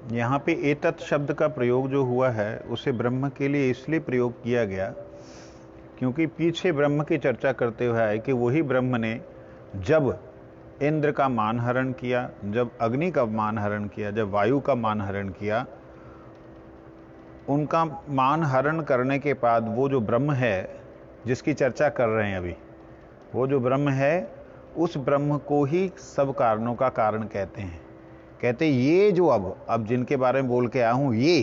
यहाँ पे एतत् शब्द का प्रयोग जो हुआ है उसे ब्रह्म के लिए इसलिए प्रयोग किया गया क्योंकि पीछे ब्रह्म की चर्चा करते हुए है कि वही ब्रह्म ने जब इंद्र का मानहरण किया, जब अग्नि का मानहरण किया, जब वायु का मानहरण किया, उनका मानहरण करने के बाद वो जो ब्रह्म है जिसकी चर्चा कर रहे हैं अभी, वो जो ब्रह्म है उस ब्रह्म को ही सब कारणों का कारण कहते हैं। कहते ये जो अब जिनके बारे में बोल के आया हूं ये,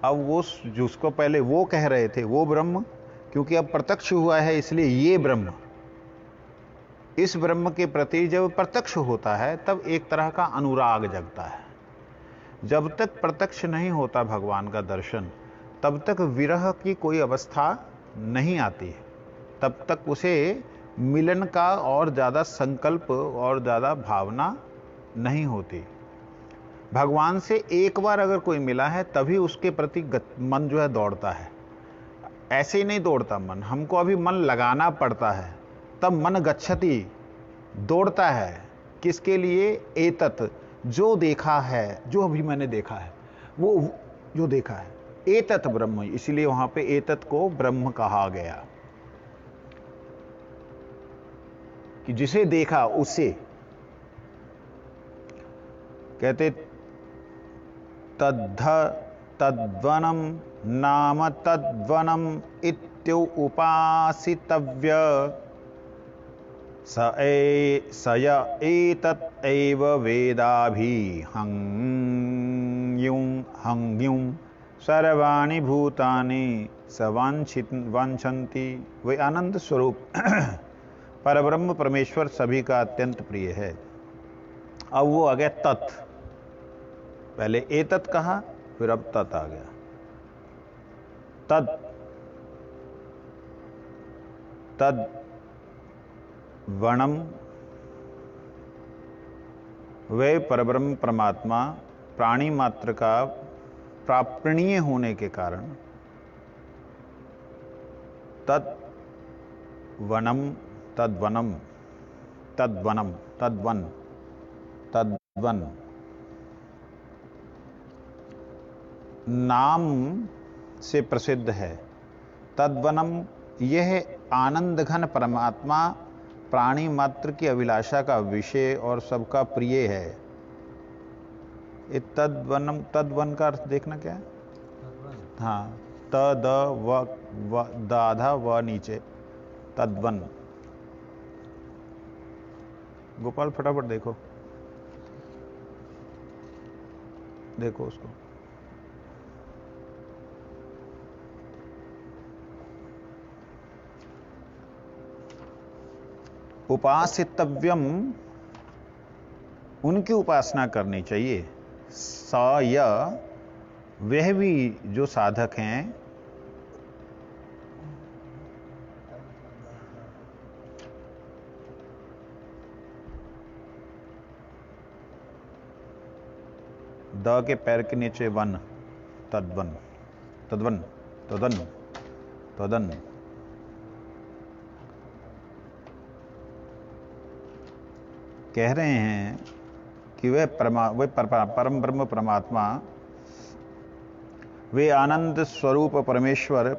अब वो जिसको पहले वो कह रहे थे वो ब्रह्म, क्योंकि अब प्रत्यक्ष हुआ है इसलिए ये ब्रह्म। इस ब्रह्म के प्रति जब प्रत्यक्ष होता है तब एक तरह का अनुराग जगता है। जब तक प्रत्यक्ष नहीं होता भगवान का दर्शन तब तक विरह की कोई अवस्था नहीं आती है, तब तक उसे मिलन का और ज्यादा संकल्प और ज्यादा भावना नहीं होती। भगवान से एक बार अगर कोई मिला है तभी उसके प्रति मन जो है दौड़ता है, ऐसे ही नहीं दौड़ता मन, हमको अभी मन लगाना पड़ता है, तब मन गच्छति, दौड़ता है। किसके लिए? एतत्, जो देखा है, जो अभी मैंने देखा है, वो जो देखा है, एतत् ब्रह्म, इसलिए वहां पे एतत् को ब्रह्म कहा गया कि जिसे देखा उसे। कहते तद्ध तद्वनम नाम तद्वनम इत्यु उपासितव्य स य एतत् एव वेदाभि हंग्युं सर्वाणि भूतानि स वांछन्ति। वे आनंद स्वरूप परब्रह्म परमेश्वर सभी का अत्यंत प्रिय है। अब वो आ गया तत्, पहले एतत् कहा फिर अब तत् आ गया। तद वणम, वे परब्रह्म परमात्मा प्राणी मात्र का प्रापणीय होने के कारण तद्वनम तद्वनम तद्वनम तद्वन तद्वन नाम से प्रसिद्ध है। तद्वनम, यह आनंद घन परमात्मा प्राणी मात्र की अभिलाषा का विषय और सबका प्रिय है। तद्वनम, तद्वन का अर्थ देखना क्या है? हाँ, त द व दाधा व नीचे, तद्वन। गोपाल फटाफट देखो, देखो उसको। उपासितव्यम, उनकी उपासना करनी चाहिए। स य, वह भी जो साधक हैं, द के पैर के नीचे वन, तद्वन तद्वन तदन तदन। कह रहे हैं कि वे परम ब्रह्म परमात्मा, वे आनंद स्वरूप परमेश्वर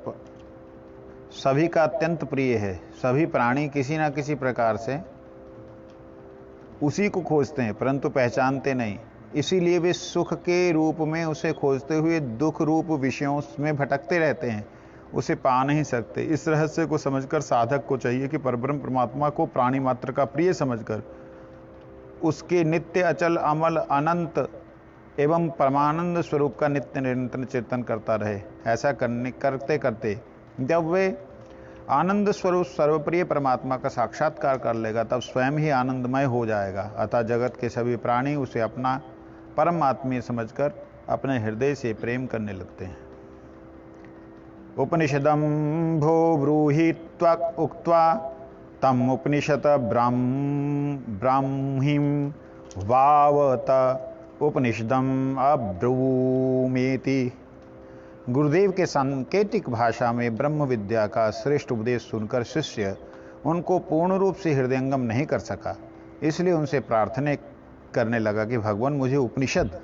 सभी का अत्यंत प्रिय है। सभी प्राणी किसी ना किसी प्रकार से उसी को खोजते हैं परंतु पहचानते नहीं, इसीलिए वे सुख के रूप में उसे खोजते हुए दुख रूप विषयों में भटकते रहते हैं, उसे पा नहीं सकते। इस रहस्य को समझकर साधक को चाहिए कि परब्रह्म परमात्मा को प्राणी मात्र का प्रिय समझकर उसके नित्य अचल अमल अनंत एवं परमानंद स्वरूप का नित्य निरंतर चिंतन करता रहे। ऐसा करते करते जब वे आनंद स्वरूप सर्वप्रिय परमात्मा का साक्षात्कार कर लेगा तब स्वयं ही आनंदमय हो जाएगा। अतः जगत के सभी प्राणी उसे अपना परम आत्मीय समझकर अपने हृदय से प्रेम करने लगते हैं। उपनिषदम भो ब्रूहि त्वक उक्त्वा तम उपनिषद ब्राह्मीं वावत उपनिषदम अब्रूमेति। गुरुदेव के सांकेतिक भाषा में ब्रह्म विद्या का श्रेष्ठ उपदेश सुनकर शिष्य उनको पूर्ण रूप से हृदयंगम नहीं कर सका, इसलिए उनसे प्रार्थना करने लगा कि भगवान मुझे उपनिषद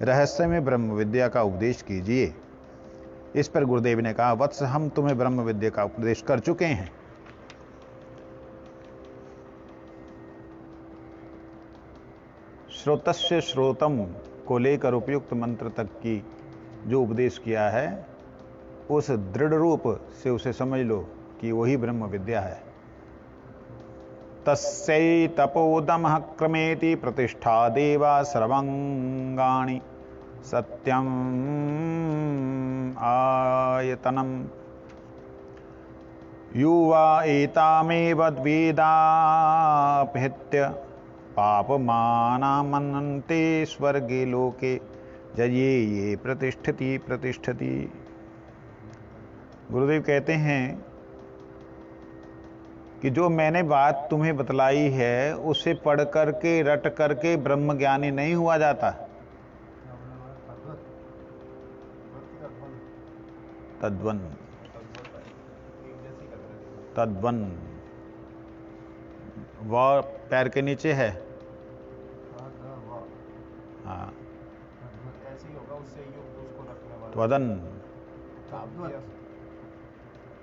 रहस्य में ब्रह्म विद्या का उपदेश कीजिए। इस पर गुरुदेव ने कहा, वत्स, हम तुम्हें ब्रह्म विद्या का उपदेश कर चुके हैं। श्रोतस्य श्रोतम को लेकर उपयुक्त मंत्र तक की जो उपदेश किया है, उस दृढ़ रूप से उसे समझ लो कि वही ब्रह्म विद्या है। तस्यै तपोदमः क्रमेति प्रतिष्ठा देवा सर्वांगाणि सत्यम आयतनम युवा एतामेव वेदापहृत्य पापमानामन्ते स्वर्गे लोके जये ये प्रतिष्ठति प्रतिष्ठति। गुरुदेव कहते हैं कि जो मैंने बात तुम्हें बतलाई है उसे पढ़ करके रट करके ब्रह्म ज्ञानी नहीं हुआ जाता। तद्वन तद्वन वह पैर के नीचे है। हाँ, त्वदन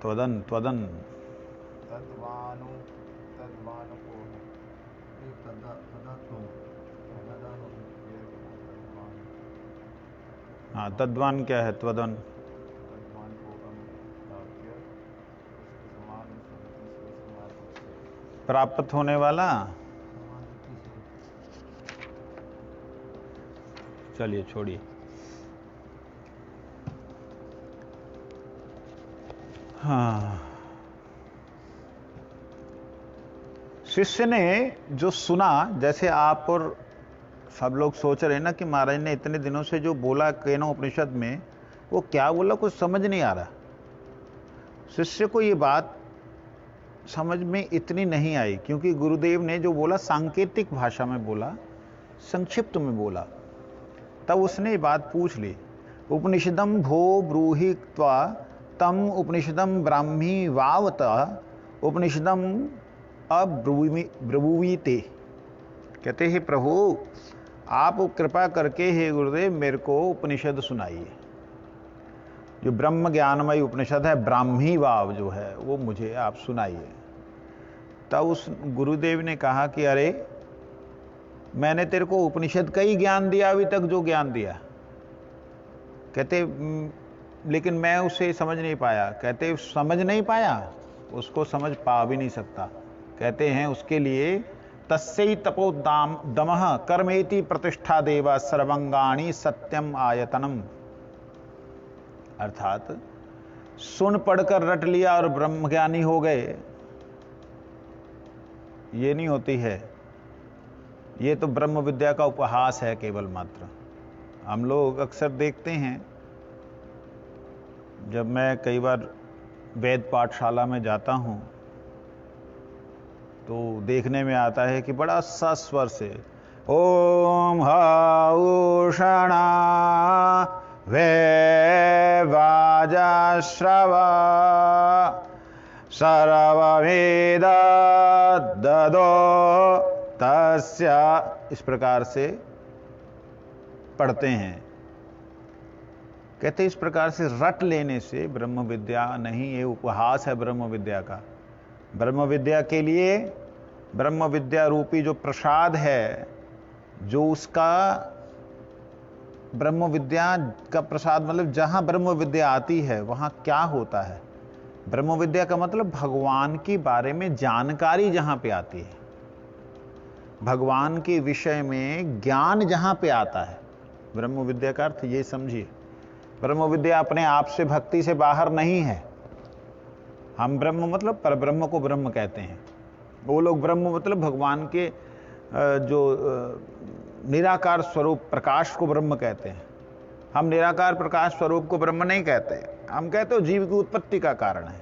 त्वदन त्वदन हाँ, तद्वान क्या है? त्वदन प्राप्त होने वाला। चलिए छोड़िए। हाँ, शिष्य ने जो सुना, जैसे आप और सब लोग सोच रहे हैं ना कि महाराज ने इतने दिनों से जो बोला केनो उपनिषद में, वो क्या बोला कुछ समझ नहीं आ रहा। शिष्य को ये बात समझ में इतनी नहीं आई, क्योंकि गुरुदेव ने जो बोला सांकेतिक भाषा में बोला, संक्षिप्त में बोला। तब उसने बात पूछ ली, उपनिषदम भो ब्रूहि त्वा तम उपनिषदम ब्राह्मी वावत उपनिषदम अब्रुवीते। कहते हैं प्रभु, आप कृपा करके हे गुरुदेव मेरे को उपनिषद सुनाइए। जो ब्रह्म ज्ञानमय उपनिषद है, ब्राह्मी वाव जो है, वो मुझे आप सुनाइए। तब उस गुरुदेव ने कहा कि अरे, मैंने तेरे को उपनिषद का ही ज्ञान दिया अभी तक, जो ज्ञान दिया। कहते लेकिन मैं उसे समझ नहीं पाया। कहते समझ नहीं पाया, उसको समझ पा भी नहीं सकता। कहते हैं उसके लिए तस्यै तपोदाम दमः कर्मेति प्रतिष्ठा देवा सर्वांगाणि सत्यम आयतनम। अर्थात सुन पढ़कर रट लिया और ब्रह्मज्ञानी हो गए, ये नहीं होती है। ये तो ब्रह्म विद्या का उपहास है केवल मात्र। हम लोग अक्सर देखते हैं, जब मैं कई बार वेद पाठशाला में जाता हूं तो देखने में आता है कि बड़ा सस्वर से ओम हौषणा वे वाजश्रवा सर्ववेद ददो तस्य, इस प्रकार से पढ़ते हैं। कहते इस प्रकार से रट लेने से ब्रह्म विद्या नहीं, ये उपहास है ब्रह्म विद्या का। ब्रह्म विद्या के लिए ब्रह्म विद्या रूपी जो प्रसाद है, जो उसका ब्रह्म विद्या का प्रसाद, मतलब जहां ब्रह्म विद्या आती है वहां क्या होता है। ब्रह्म विद्या का मतलब भगवान के बारे में जानकारी जहां पे आती है, भगवान के विषय में ज्ञान जहां पे आता है। ब्रह्म विद्या का अर्थ ये समझिए, ब्रह्म विद्या अपने आप से भक्ति से बाहर नहीं है। हम ब्रह्म मतलब परब्रह्म को ब्रह्म कहते हैं, वो लोग ब्रह्म मतलब भगवान के जो निराकार स्वरूप प्रकाश को ब्रह्म कहते हैं। हम निराकार प्रकाश स्वरूप को ब्रह्म नहीं कहते, हम कहते हो जीव की उत्पत्ति का कारण है।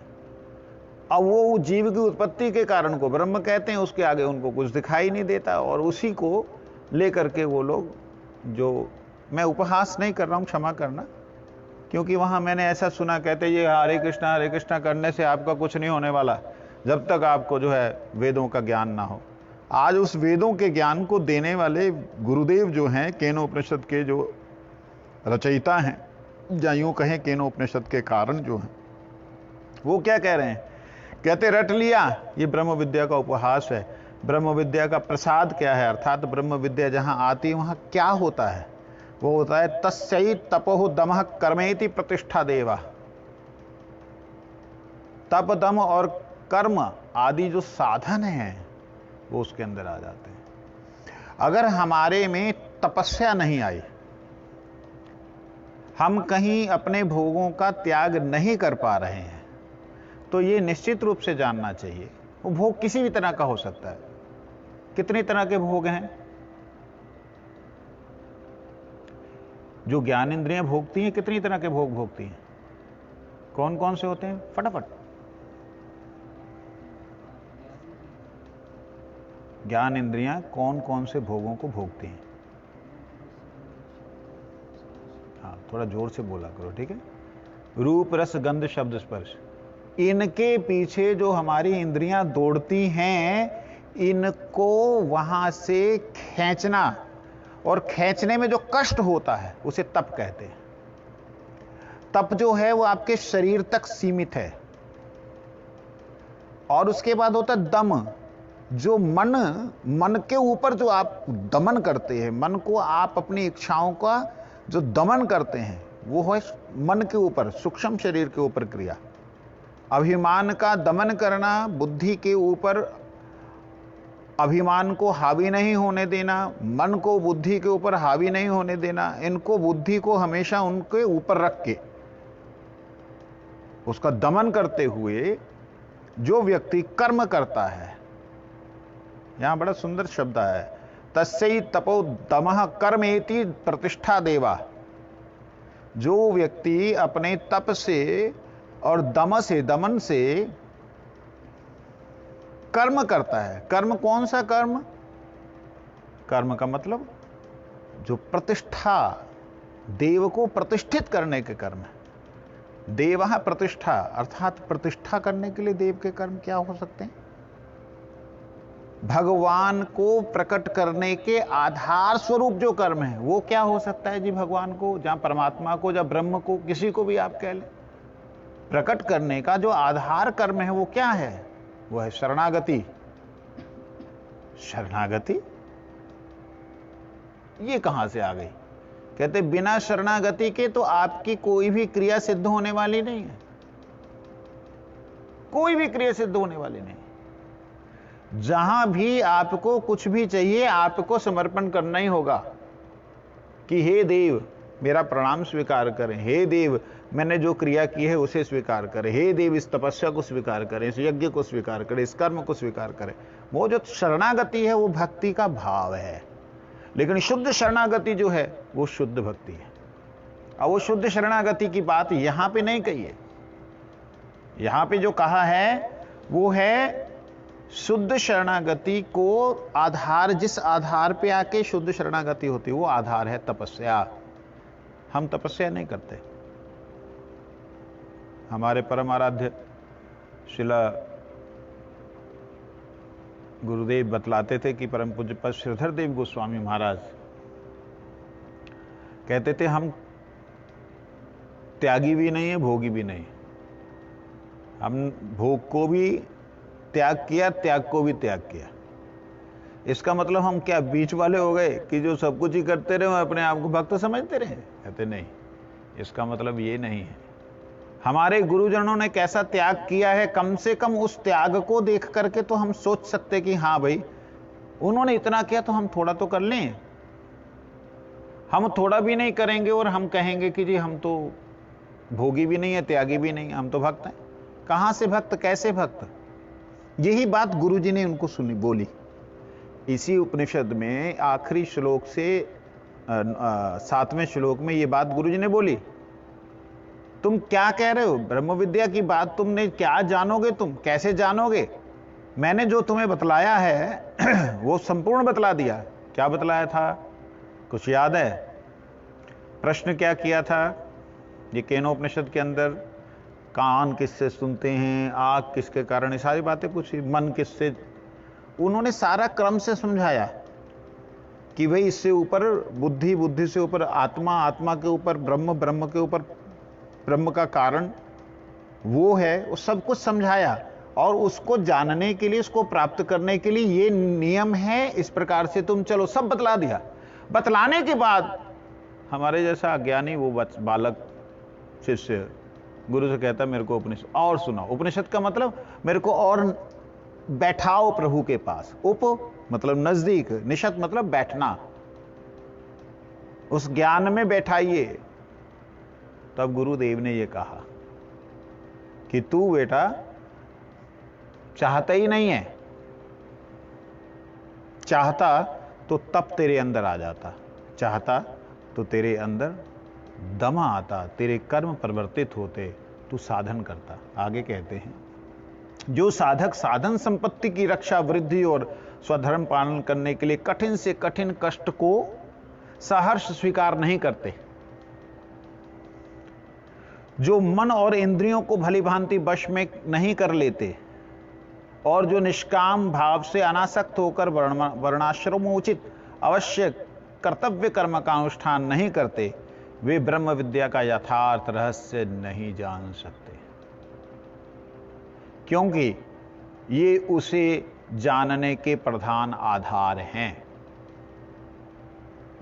अब वो जीव की उत्पत्ति के कारण को ब्रह्म कहते हैं, उसके आगे उनको कुछ दिखाई नहीं देता, और उसी को लेकर के वो लोग, जो मैं उपहास नहीं कर रहा हूं, क्षमा करना, क्योंकि वहां मैंने ऐसा सुना, कहते ये हरे कृष्णा करने से आपका कुछ नहीं होने वाला जब तक आपको जो है वेदों का ज्ञान ना हो। आज उस वेदों के ज्ञान को देने वाले गुरुदेव जो हैं, केनो उपनिषद के जो रचयिता हैं, या यूं कहें केनोपनिषद के कारण जो हैं, वो क्या कह रहे हैं? कहते रट लिया, ये ब्रह्म विद्या का उपहास है। ब्रह्म विद्या का प्रसाद क्या है? अर्थात ब्रह्म विद्या जहां आती है वहां क्या होता है? वो होता है तस्यै तपोः दमः कर्मेति प्रतिष्ठा देवा। तप, दम और कर्म आदि जो साधन हैं वो उसके अंदर आ जाते हैं। अगर हमारे में तपस्या नहीं आई, हम कहीं अपने भोगों का त्याग नहीं कर पा रहे हैं, तो ये निश्चित रूप से जानना चाहिए। वो भोग किसी भी तरह का हो सकता है। कितनी तरह के भोग हैं जो ज्ञान इंद्रियां भोगती हैं? कितनी तरह के भोग भोगती हैं? कौन कौन से होते हैं? फटाफट। ज्ञान इंद्रियां कौन कौन से भोगों को भोगती हैं? हाँ, थोड़ा जोर से बोला करो, ठीक है? रूप, रस, गंध, शब्द, स्पर्श, इनके पीछे जो हमारी इंद्रियां दौड़ती हैं, इनको वहां से खींचना, और खींचने में जो कष्ट होता है उसे तप कहते हैं। तप जो है वो आपके शरीर तक सीमित है। और उसके बाद होता है दम, जो मन के ऊपर जो आप दमन करते हैं, मन को आप अपनी इच्छाओं का जो दमन करते हैं, वो है मन के ऊपर, सूक्ष्म शरीर के ऊपर क्रिया। अभिमान का दमन करना, बुद्धि के ऊपर अभिमान को हावी नहीं होने देना, मन को बुद्धि के ऊपर हावी नहीं होने देना, इनको बुद्धि को हमेशा उनके ऊपर रख के उसका दमन करते हुए जो व्यक्ति कर्म करता है, यहां बड़ा सुंदर शब्द है, तस्यै तपो दमः कर्मेति प्रतिष्ठा देवा। जो व्यक्ति अपने तप से और दमन से कर्म करता है। कर्म कौन सा कर्म? कर्म का मतलब जो प्रतिष्ठा, देव को प्रतिष्ठित करने के कर्म है। देवः प्रतिष्ठा, अर्थात प्रतिष्ठा करने के लिए देव के कर्म क्या हो सकते हैं? भगवान को प्रकट करने के आधार स्वरूप जो कर्म है वो क्या हो सकता है जी? भगवान को, जहां परमात्मा को, जहां ब्रह्म को, किसी को भी आप कह लें, प्रकट करने का जो आधार कर्म है वो क्या है? वो है शरणागति। शरणागति ये कहां से आ गई? कहते बिना शरणागति के तो आपकी कोई भी क्रिया सिद्ध होने वाली नहीं है। कोई भी क्रिया सिद्ध होने वाली नहीं। जहां भी आपको कुछ भी चाहिए, आपको समर्पण करना ही होगा कि हे देव मेरा प्रणाम स्वीकार करें, हे देव मैंने जो क्रिया की है उसे स्वीकार करें, हे देव इस तपस्या को स्वीकार करें, इस यज्ञ को स्वीकार करें, इस कर्म को स्वीकार करें। वो जो शरणागति है वो भक्ति का भाव है। लेकिन शुद्ध शरणागति जो है वो शुद्ध भक्ति है। और वो शुद्ध शरणागति की बात यहां पे नहीं कही है। यहां पे जो कहा है वो है शुद्ध शरणागति को आधार, जिस आधार पे आके शुद्ध शरणागति होती है वो आधार है तपस्या। हम तपस्या नहीं करते। हमारे परम आराध्य शिला गुरुदेव बतलाते थे कि परम पूज्य पद श्रीधर देव गोस्वामी महाराज कहते थे हम त्यागी भी नहीं है, भोगी भी नहीं। हम भोग को भी त्याग किया, त्याग को भी त्याग किया। इसका मतलब हम क्या बीच वाले हो गए कि जो सब कुछ ही करते रहे, अपने आप को भक्त समझते रहे? कहते नहीं, इसका मतलब ये नहीं है। हमारे गुरुजनों ने कैसा त्याग किया है, कम से कम उस त्याग को देख करके तो हम सोच सकते कि हाँ भाई उन्होंने इतना किया तो हम थोड़ा तो कर लें। हम थोड़ा भी नहीं करेंगे और हम कहेंगे कि जी हम तो भोगी भी नहीं है, त्यागी भी नहीं, हम तो भक्त हैं। कहां से भक्त, कैसे भक्त? यही बात गुरुजी ने उनको सुनी, बोली। इसी उपनिषद में आखिरी श्लोक से 7वें श्लोक में ये बात गुरुजी ने बोली। तुम क्या कह रहे हो? ब्रह्म विद्या की बात तुमने क्या जानोगे? तुम कैसे जानोगे? मैंने जो तुम्हें बतलाया है वो संपूर्ण बतला दिया। क्या बतलाया था? कुछ याद है? प्रश्न क्या किया था? ये केनोपनिषद के अंदर कान किससे सुनते हैं, आंख किसके कारण, ये सारी बातें पूछी, मन किससे। उन्होंने सारा क्रम से समझाया कि भाई इससे ऊपर बुद्धि, बुद्धि से ऊपर आत्मा, आत्मा के ऊपर ब्रह्म, ब्रह्म के ऊपर ब्रह्म का कारण वो है, वो सब कुछ समझाया। और उसको जानने के लिए, उसको प्राप्त करने के लिए ये नियम है, इस प्रकार से तुम चलो, सब बतला दिया। बतलाने के बाद हमारे जैसा अज्ञानी वो बालक शिष्य गुरु से कहता मेरे को उपनिषद और सुनाओ। उपनिषद का मतलब मेरे को और बैठाओ प्रभु के पास। उप मतलब नजदीक, निषद मतलब बैठना, उस ज्ञान में बैठाइए। तब गुरुदेव ने यह कहा कि तू बेटा चाहता ही नहीं है, चाहता तो तब तेरे अंदर आ जाता, चाहता तो तेरे अंदर दम आता, तेरे कर्म परिवर्तित होते, तू साधन करता। आगे कहते हैं, जो साधक साधन संपत्ति की रक्षा, वृद्धि और स्वधर्म पालन करने के लिए कठिन से कठिन कष्ट को सहर्ष स्वीकार नहीं करते, जो मन और इंद्रियों को भली भांति वश में नहीं कर लेते, और जो निष्काम भाव से अनासक्त होकर वर्णाश्रमोचित अवश्य कर्तव्य कर्म का अनुष्ठान नहीं करते, वे ब्रह्म विद्या का यथार्थ रहस्य नहीं जान सकते, क्योंकि ये उसे जानने के प्रधान आधार हैं।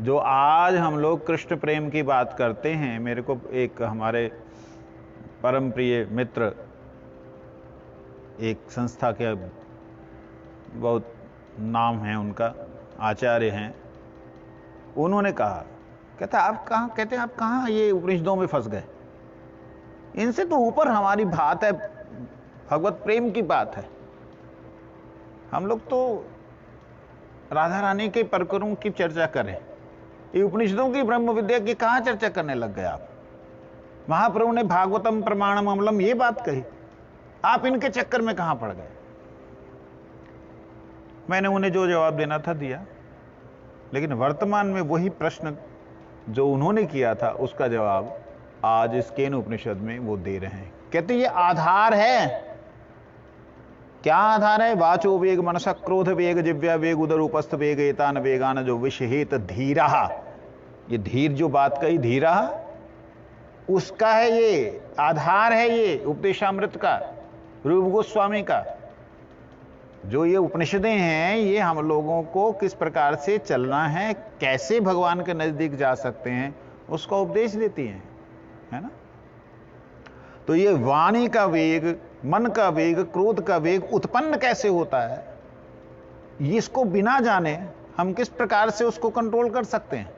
जो आज हम लोग कृष्ण प्रेम की बात करते हैं, मेरे को एक हमारे परम प्रिय मित्र, एक संस्था के बहुत नाम है उनका, आचार्य हैं, उन्होंने कहा, कहते आप कहाँ ये उपनिषदों में फंस गए, इनसे तो ऊपर हमारी बात है, भगवत प्रेम की बात है। हम लोग तो राधा रानी के प्रकरणों की चर्चा करें, ये उपनिषदों की ब्रह्म विद्या की कहां चर्चा करने लग गए आप। महाप्रभु ने भागवतम प्रमाणम अमलम ये बात कही, आप इनके चक्कर में कहां पड़ गए। मैंने उन्हें जो जवाब देना था दिया, लेकिन वर्तमान में वही प्रश्न जो उन्होंने किया था उसका जवाब आज इस केन उपनिषद में वो दे रहे हैं। कहते ये आधार है। क्या आधार है? वाचो वेग, मनसा क्रोध वेग, जिव्या वेग, उदर उपस्थ वेग, एतान वेगान जो विषहेत धीरा, ये धीर जो बात कही धीरा, उसका है ये आधार है, ये उपदेशामृत का, रूप गोस्वामी का। जो ये उपनिषदें हैं, ये हम लोगों को किस प्रकार से चलना है, कैसे भगवान के नजदीक जा सकते हैं, उसका उपदेश देती हैं, है ना। तो ये वाणी का वेग, मन का वेग, क्रोध का वेग उत्पन्न कैसे होता है, इसको बिना जाने हम किस प्रकार से उसको कंट्रोल कर सकते हैं?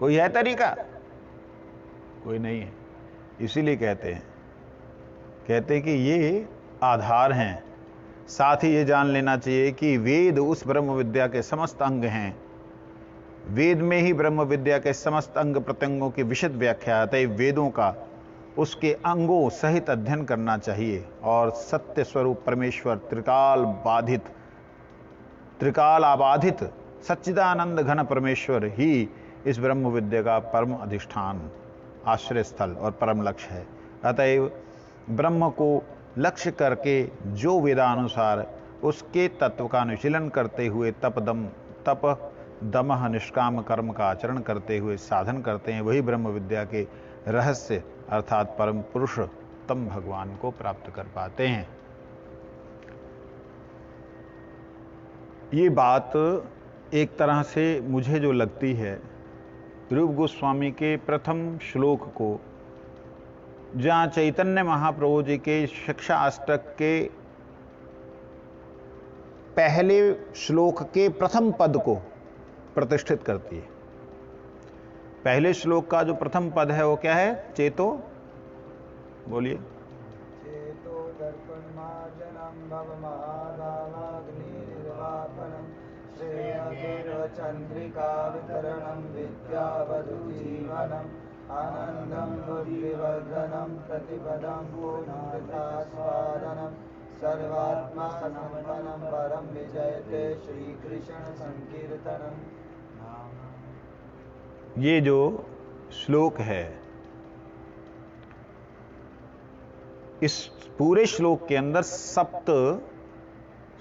कोई है तरीका? कोई नहीं है। इसीलिए कहते हैं कि ये आधार हैं। साथ ही ये जान लेना चाहिए कि वेद उस ब्रह्म विद्या के समस्त अंग हैं। वेद में ही ब्रह्म विद्या के समस्त अंग प्रत्यंगों की विशद व्याख्या है। अतः वेदों का उसके अंगों सहित अध्ययन करना चाहिए। और सत्य स्वरूप परमेश्वर त्रिकाल आबाधित सच्चिदानंद घन परमेश्वर ही इस ब्रह्म विद्या का परम अधिष्ठान, आश्रय स्थल और परम लक्ष्य है। अतएव ब्रह्म को लक्ष्य करके जो वेदानुसार उसके तत्व का अनुशीलन करते हुए तप दमः निष्काम कर्म का आचरण करते हुए साधन करते हैं, वही ब्रह्म विद्या के रहस्य अर्थात परम पुरुष तम भगवान को प्राप्त कर पाते हैं। ये बात एक तरह से मुझे जो लगती है, रूप गोस्वामी के प्रथम श्लोक को, जहां चैतन्य महाप्रभु जी के शिक्षा अष्टक के पहले श्लोक के प्रथम पद को प्रतिष्ठित करती है। पहले श्लोक का जो प्रथम पद है वो क्या है? चेतो, बोलिए। चेतो दर्पणमार्जनं भवमादावाग्निर्वापनं श्रेयचंद्रिका वितरणं विद्यावधुजीवनम् आनन्दं बुद्धिवर्धनं प्रतिपदं पूर्णकृतास्वादनं सर्वात्मा संपन्नं परं विजयते श्रीकृष्ण संकीर्तनम्। ये जो श्लोक है, इस पूरे श्लोक के अंदर सप्त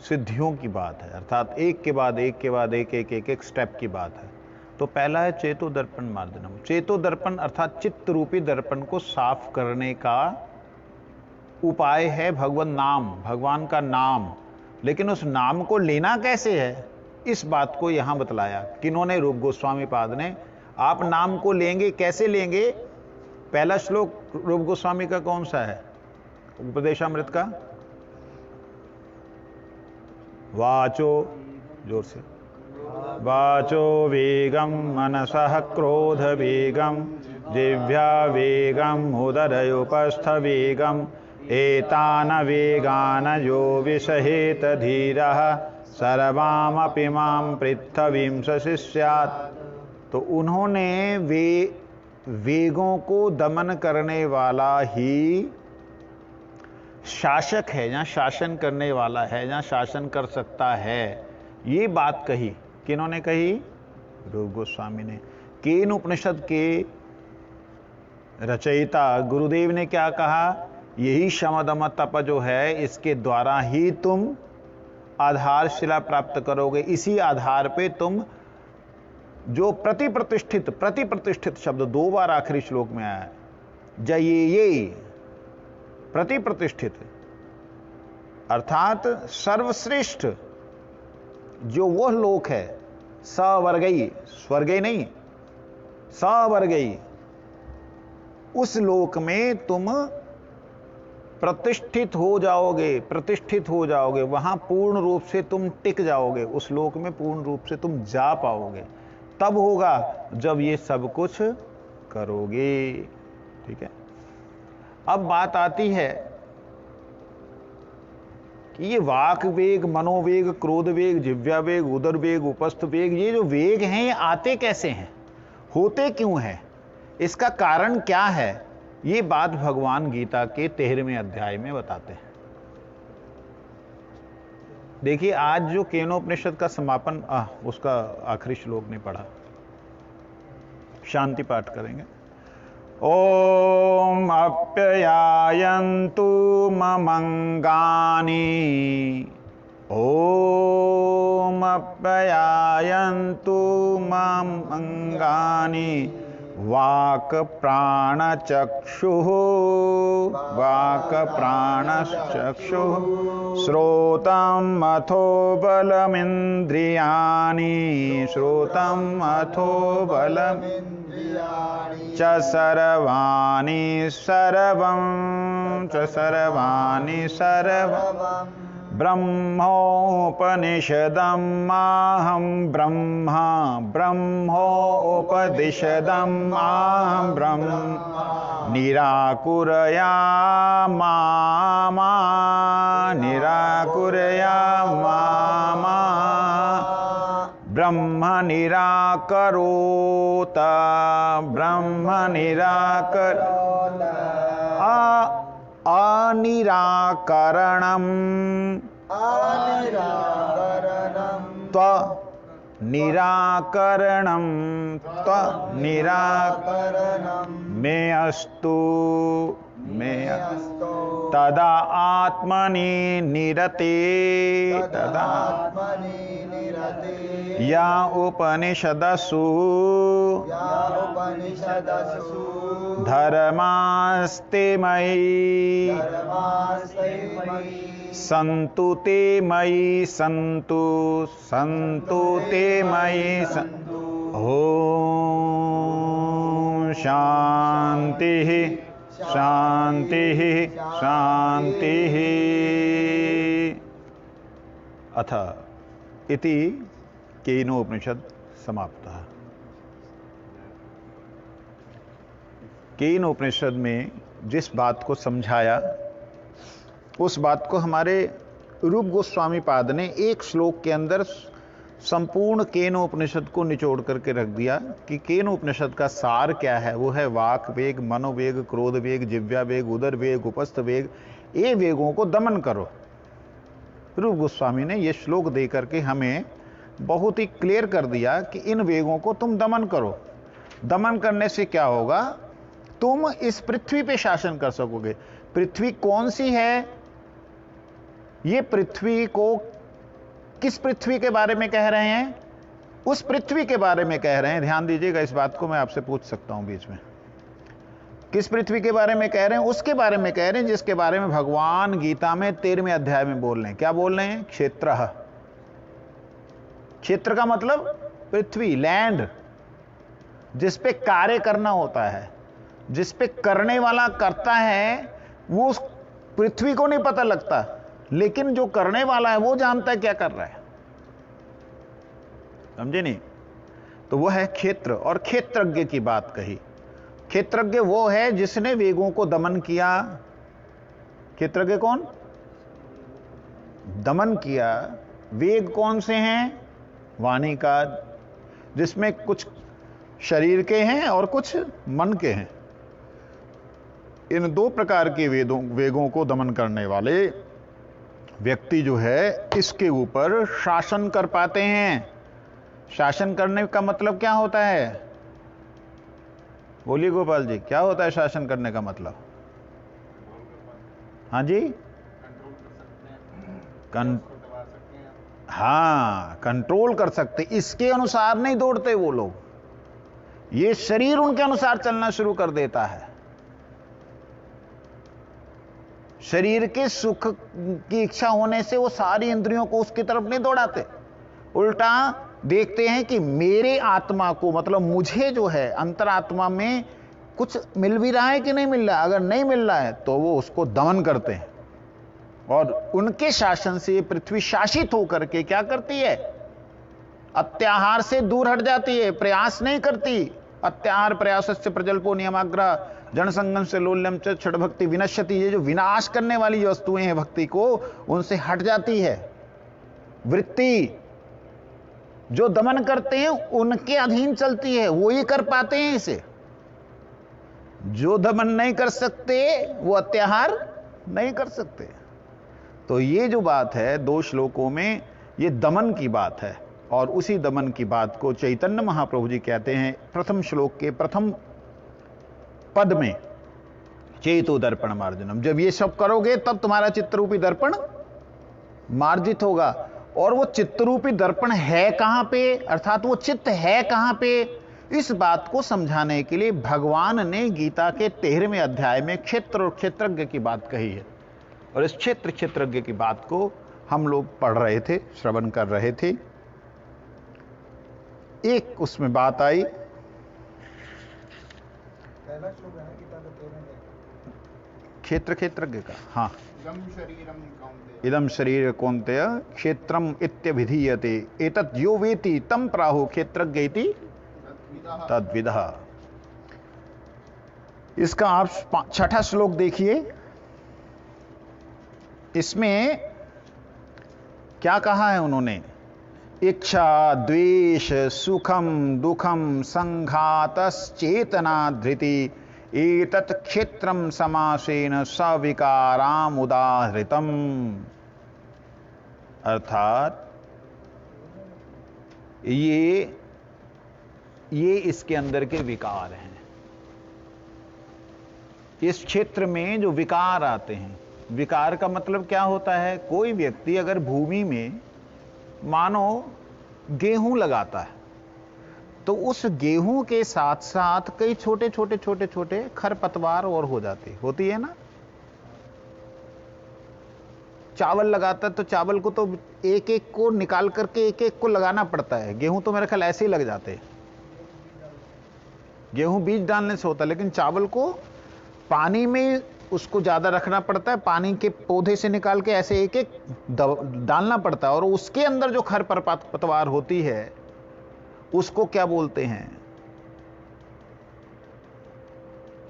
सिद्धियों की बात है, अर्थात एक के बाद एक के बाद एक एक एक एक स्टेप की बात है। तो पहला है चेतो दर्पण मार्जनम। चेतो दर्पण अर्थात चित्त रूपी दर्पण को साफ करने का उपाय है भगवान नाम, भगवान का नाम। लेकिन उस नाम को लेना कैसे है, इस बात को यहां बतलाया किन्होंने, रूप गोस्वामी पाद ने। आप नाम को लेंगे, कैसे लेंगे? पहला श्लोक रूप गोस्वामी का कौन सा है? उपदेशामृत का वाचो, जोर से, वाचो वेगम मनसः क्रोध वेगम जिह्वा वेगम उदरयोपस्थ वेगम एतान वेगान यो विषहेत धीरः सर्वामपि मां पृथ्वीं सशिष्यात्। तो उन्होंने वेगों को दमन करने वाला ही शासक है, जहां शासन करने वाला है, जहां शासन कर सकता है, ये बात कही। किन्होंने कही? रूप गोस्वामी ने। केन उपनिषद के रचयिता गुरुदेव ने क्या कहा? यही शम दम तप जो है, इसके द्वारा ही तुम आधारशिला प्राप्त करोगे। इसी आधार पे तुम जो प्रतिप्रतिष्ठित शब्द 2 बार आखिरी श्लोक में आया है, जये प्रतिप्रतिष्ठित अर्थात सर्वश्रेष्ठ जो वह लोक है, सवर्गई, स्वर्गई नहीं, सवर्गई, उस लोक में तुम प्रतिष्ठित हो जाओगे, वहां पूर्ण रूप से तुम टिक जाओगे, उस लोक में पूर्ण रूप से तुम जा पाओगे। तब होगा जब ये सब कुछ करोगे। ठीक है, अब बात आती है कि ये वाक वेग, मनोवेग, क्रोध वेग, जिह्वा वेग, उदर वेग, उपस्थ वेग, ये जो वेग हैं ये आते कैसे हैं, होते क्यों हैं, इसका कारण क्या है? ये बात भगवान गीता के 13वें अध्याय में बताते हैं। देखिए, आज जो केनोपनिषद का समापन उसका आखिरी श्लोक नहीं पढ़ा, शांति पाठ करेंगे। ओम अप्ययायन्तु ममंगानि, ओम अप्ययायन्तु ममंगानि, वाक् प्राणचक्षुः, वाक् प्राणचक्षुः, श्रोत्रम् अथो बलमिन्द्रियाणि, श्रोत्रम् अथो बलमिन्द्रियाणि, च सर्वाणि सर्वम् ब्रह्मोपनिषदं माहं ब्रह्म, ब्रह्मोपनिषदं माहं ब्रह्म, निराकुरयामामा, निराकुरयामामा, ब्रह्म निराकरोत, ब्रह्म निराकरोत, अनिराकरणम्, निराकरणं मे अस्तु, मे तदा आत्मनि निरते, तदा या उपनिषदसु धर्मास्ते मयि, सन्तु ते मयि, सन्तु ते मयि। ओम शांति शांति शांति। अथ इति केनोपनिषद समाप्तः। केनोपनिषद में जिस बात को समझाया, उस बात को हमारे रूप गोस्वामी पाद ने एक श्लोक के अंदर संपूर्ण केनोपनिषद को निचोड़ करके रख दिया कि केनोपनिषद का सार क्या है। वो है वाक वेग, मनोवेग, क्रोध वेग, जिह्वा वेग, उदर वेग, उपस्थ वेग, ये वेगों को दमन करो। रूप गोस्वामी ने ये श्लोक दे करके हमें बहुत ही क्लियर कर दिया कि इन वेगों को तुम दमन करो। दमन करने से क्या होगा? तुम इस पृथ्वी पे शासन कर सकोगे। पृथ्वी कौन सी है? ये पृथ्वी को किस पृथ्वी के बारे में कह रहे हैं? उस पृथ्वी के बारे में कह रहे हैं। ध्यान दीजिएगा, इस बात को मैं आपसे पूछ सकता हूं बीच में। किस पृथ्वी के बारे में कह रहे हैं? उसके बारे में कह रहे हैं जिसके बारे में भगवान गीता में 13वें अध्याय में बोल रहे हैं। क्या बोल रहे हैं? क्षेत्रः। क्षेत्र का मतलब पृथ्वी, लैंड, जिस पे कार्य करना होता है, जिस पे करने वाला करता है, वो उस पृथ्वी को नहीं पता लगता, लेकिन जो करने वाला है वो जानता है क्या कर रहा है। समझे नहीं? तो वो है क्षेत्र। और क्षेत्रज्ञ की बात कही। क्षेत्रज्ञ वो है जिसने वेगों को दमन किया। क्षेत्रज्ञ कौन? दमन किया। वेग कौन से हैं? वाणी का, जिसमें कुछ शरीर के हैं और कुछ मन के हैं। इन दो प्रकार के वेगों को दमन करने वाले व्यक्ति जो है, इसके ऊपर शासन कर पाते हैं। शासन करने का मतलब क्या होता है? बोलिए गोपाल जी, क्या होता है शासन करने का मतलब? हाँ जी, हाँ, कंट्रोल कर सकते। इसके अनुसार नहीं दौड़ते वो लोग, ये शरीर उनके अनुसार चलना शुरू कर देता है। शरीर के सुख की इच्छा होने से वो सारी इंद्रियों को उसकी तरफ नहीं दौड़ाते, उल्टा देखते हैं कि मेरे आत्मा को, मतलब मुझे जो है अंतरात्मा में कुछ मिल भी रहा है कि नहीं मिल रहा है। अगर नहीं मिल रहा है तो वो उसको दमन करते हैं। और उनके शासन से ये पृथ्वी शासित होकर के क्या करती है? अत्याहार से दूर हट जाती है, प्रयास नहीं करती। अत्याहार प्रयासस्य प्रजल्पो नियमाग्रह जनसंगम से लोल्यम च क्षण भक्ति विनश्यति। ये जो विनाश करने वाली वस्तुएं हैं भक्ति को, उनसे हट जाती है। वृत्ति जो दमन करते हैं उनके अधीन चलती है, वो ही कर पाते हैं इसे। जो दमन नहीं कर सकते वो अत्याहार नहीं कर सकते। तो ये जो बात है दो श्लोकों में, ये दमन की बात है। और उसी दमन की बात को चैतन्य महाप्रभु जी कहते हैं प्रथम श्लोक के प्रथम पद में, चेतो दर्पण मार्जनम। जब ये सब करोगे तब तुम्हारा चित्तरूपी दर्पण मार्जित होगा। और वो चित्तरूपी दर्पण है कहां पे, अर्थात वो चित्त है कहां पे, इस बात को समझाने के लिए भगवान ने गीता के 13वें अध्याय में क्षेत्र और क्षेत्रज्ञ की बात कही है। और इस क्षेत्र क्षेत्रज्ञ की बात को हम लोग पढ़ रहे थे, श्रवण कर रहे थे। एक उसमें बात आई, क्षेत्र क्षेत्रज्ञ का, हाँ, इदम शरीर कौन्तेय क्षेत्रम इत्यभिधीयते एतत् यो वेति तम प्राहु क्षेत्रज्ञ इति तद्विदः। इसका आप छठा श्लोक देखिए। इसमें क्या कहा है उन्होंने? इच्छा द्वेष सुखम दुखम संघातश्चेतना धृति एतत् क्षेत्रम समासेन सविकाराम उदाहृतम। अर्थात ये इसके अंदर के विकार हैं। इस क्षेत्र में जो विकार आते हैं, विकार का मतलब क्या होता है? कोई व्यक्ति अगर भूमि में मानो गेहूं लगाता है तो उस गेहूं के साथ साथ कई छोटे छोटे छोटे छोटे खरपतवार और हो जाती होती है ना। चावल लगाता है तो चावल को तो एक एक को निकाल करके एक एक को लगाना पड़ता है। गेहूं तो मेरे ख्याल ऐसे ही लग जाते हैं, गेहूं बीज डालने से होता है, लेकिन चावल को पानी में उसको ज्यादा रखना पड़ता है, पानी के पौधे से निकाल के ऐसे एक एक डालना पड़ता है। और उसके अंदर जो खरपतवार होती है उसको क्या बोलते हैं?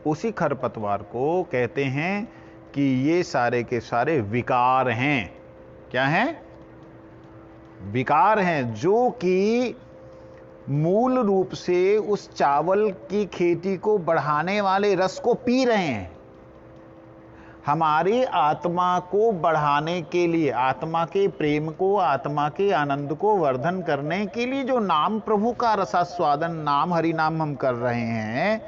उसी खरपतवार को कहते हैं कि ये सारे के सारे विकार हैं। क्या हैं? विकार हैं, जो कि मूल रूप से उस चावल की खेती को बढ़ाने वाले रस को पी रहे हैं। हमारी आत्मा को बढ़ाने के लिए, आत्मा के प्रेम को, आत्मा के आनंद को वर्धन करने के लिए जो नाम प्रभु का रसास्वादन, नाम हरि नाम हम कर रहे हैं,